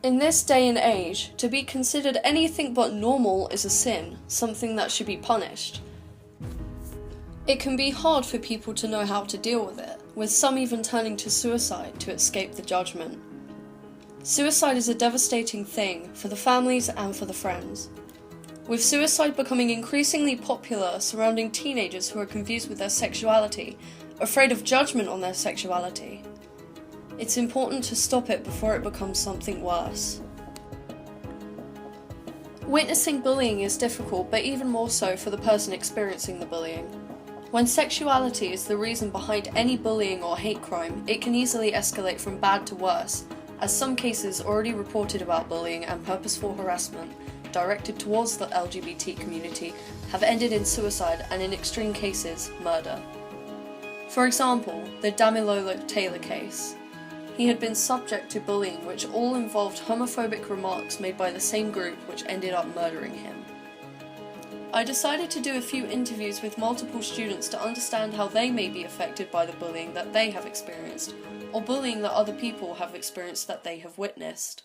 In this day and age, to be considered anything but normal is a sin, something that should be punished. It can be hard for people to know how to deal with it, with some even turning to suicide to escape the judgment. Suicide is a devastating thing for the families and for the friends. With suicide becoming increasingly popular surrounding teenagers who are confused with their sexuality, afraid of judgment on their sexuality, it's important to stop it before it becomes something worse. Witnessing bullying is difficult, but even more so for the person experiencing the bullying. When sexuality is the reason behind any bullying or hate crime, it can easily escalate from bad to worse, as some cases already reported about bullying and purposeful harassment directed towards the LGBT community have ended in suicide and, in extreme cases, murder. For example, the Damilola Taylor case. He had been subject to bullying which all involved homophobic remarks made by the same group which ended up murdering him. I decided to do a few interviews with multiple students to understand how they may be affected by the bullying that they have experienced, or bullying that other people have experienced that they have witnessed.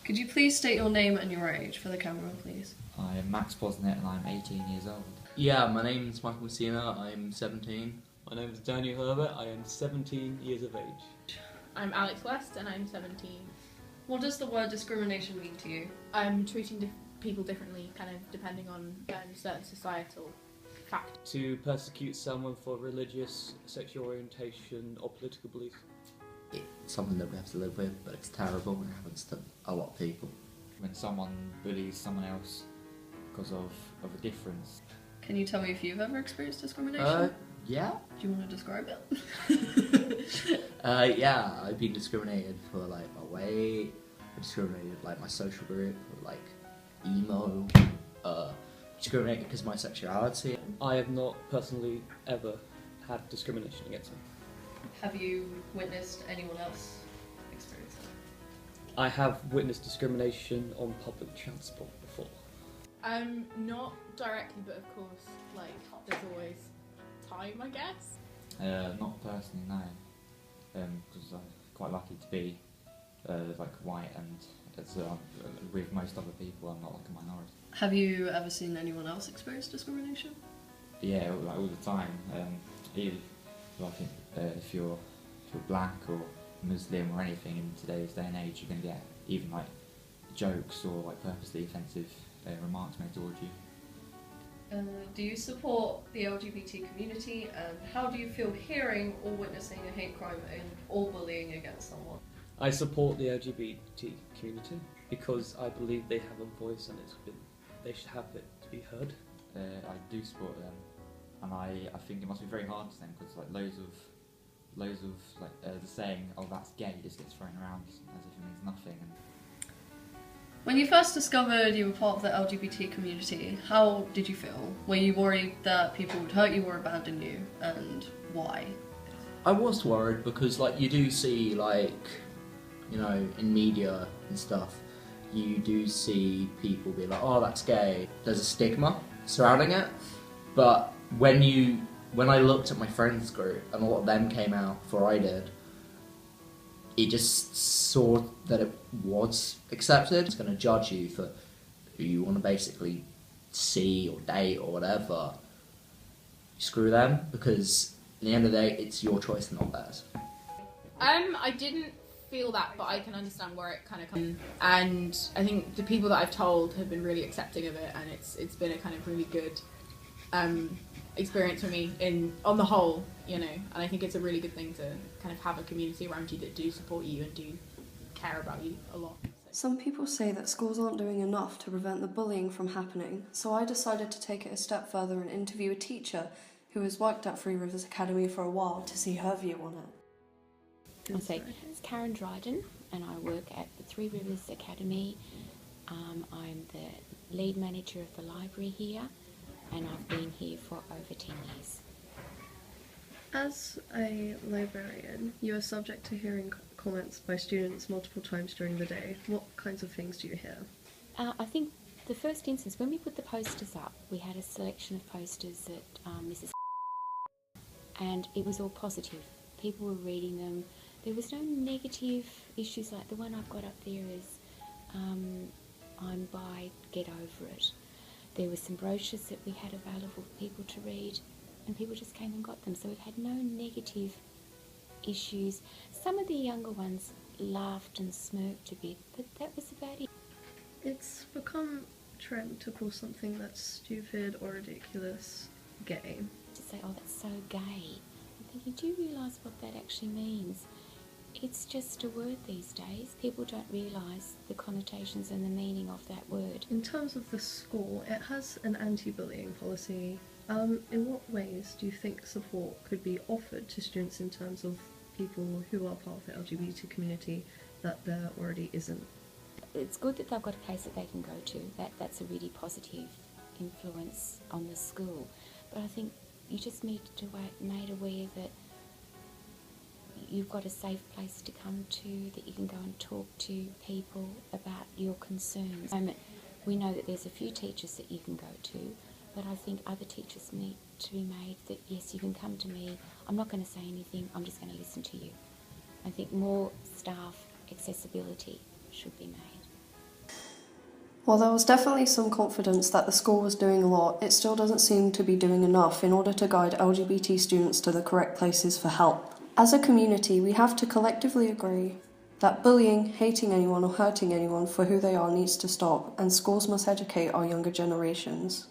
Could you please state your name and your age for the camera, please? I'm Max Posnet and I'm 18 years old. Yeah, my name's Michael Messina, I'm 17. My name is Daniel Herbert, I am 17 years of age. I'm Alex West and I'm 17. What does the word discrimination mean to you? I'm treating people differently, kind of depending on certain societal factors. To persecute someone for religious, sexual orientation or political beliefs. It's something that we have to live with, but it's terrible and it happens to a lot of people. When someone bullies someone else because of a difference. Can you tell me if you've ever experienced discrimination? Yeah. Do you want to describe it? Yeah, I've been discriminated for like my weight, discriminated like my social group, like emo, discriminated because of my sexuality. I have not personally ever had discrimination against me. Have you witnessed anyone else experience it? I have witnessed discrimination on public transport before. Not directly, but of course, like, there's always time, I guess. Not personally, no. Because I'm quite lucky to be like white, and it's, with most other people I'm not like a minority. Have you ever seen anyone else experience discrimination? Yeah, like all the time. If you're black or Muslim or anything in today's day and age, you're going to get even like jokes or like purposely offensive remarks made towards you. Do you support the LGBT community, and how do you feel hearing or witnessing a hate crime or bullying against someone? I support the LGBT community because I believe they have a voice and they should have it to be heard. I do support them, and I think it must be very hard for them because like loads of like the saying, "Oh, that's gay," just gets thrown around as if it means nothing. And when you first discovered you were part of the LGBT community, how did you feel? Were you worried that people would hurt you or abandon you, and why? I was worried because like you do see like, you know, in media and stuff, you do see people be like, oh, that's gay. There's a stigma surrounding it, but when I looked at my friends group and a lot of them came out before I did, it just saw that it was accepted. It's going to judge you for who you want to basically see or date or whatever. Screw them, because at the end of the day, it's your choice, not theirs. I didn't feel that, but I can understand where it kind of comes. And I think the people that I've told have been really accepting of it, and it's been a kind of really good experience for me on the whole, you know. And I think it's a really good thing to kind of have a community around you that do support you and do care about you a lot. Some people say that schools aren't doing enough to prevent the bullying from happening, so I decided to take it a step further and interview a teacher who has worked at Three Rivers Academy for a while to see her view on it. Okay, it's Karen Dryden and I work at the Three Rivers Academy. I'm the lead manager of the library here, and I've been here for over 10 years. As a librarian, you are subject to hearing comments by students multiple times during the day. What kinds of things do you hear? I think the first instance, when we put the posters up, we had a selection of posters at Mrs. and it was all positive. People were reading them, There was no negative issues like the one I've got up there is I'm bi, get over it. There were some brochures that we had available for people to read, and people just came and got them. So we've had no negative issues. Some of the younger ones laughed and smirked a bit, but that was about it. It's become a trend to call something that's stupid or ridiculous gay. To say, oh, that's so gay. I'm thinking, do you realise what that actually means? It's just a word these days. People don't realise the connotations and the meaning of that word. In terms of the school, it has an anti-bullying policy. In what ways do you think support could be offered to students in terms of people who are part of the LGBT community that there already isn't? It's good that they've got a place that they can go to. That's a really positive influence on the school. But I think you just need to be made aware that you've got a safe place to come to, that you can go and talk to people about your concerns. We know that there's a few teachers that you can go to, but I think other teachers need to be made that, yes, you can come to me, I'm not going to say anything, I'm just going to listen to you. I think more staff accessibility should be made. While there was definitely some confidence that the school was doing a lot, it still doesn't seem to be doing enough in order to guide LGBT students to the correct places for help. As a community, we have to collectively agree that bullying, hating anyone or hurting anyone for who they are needs to stop, and schools must educate our younger generations.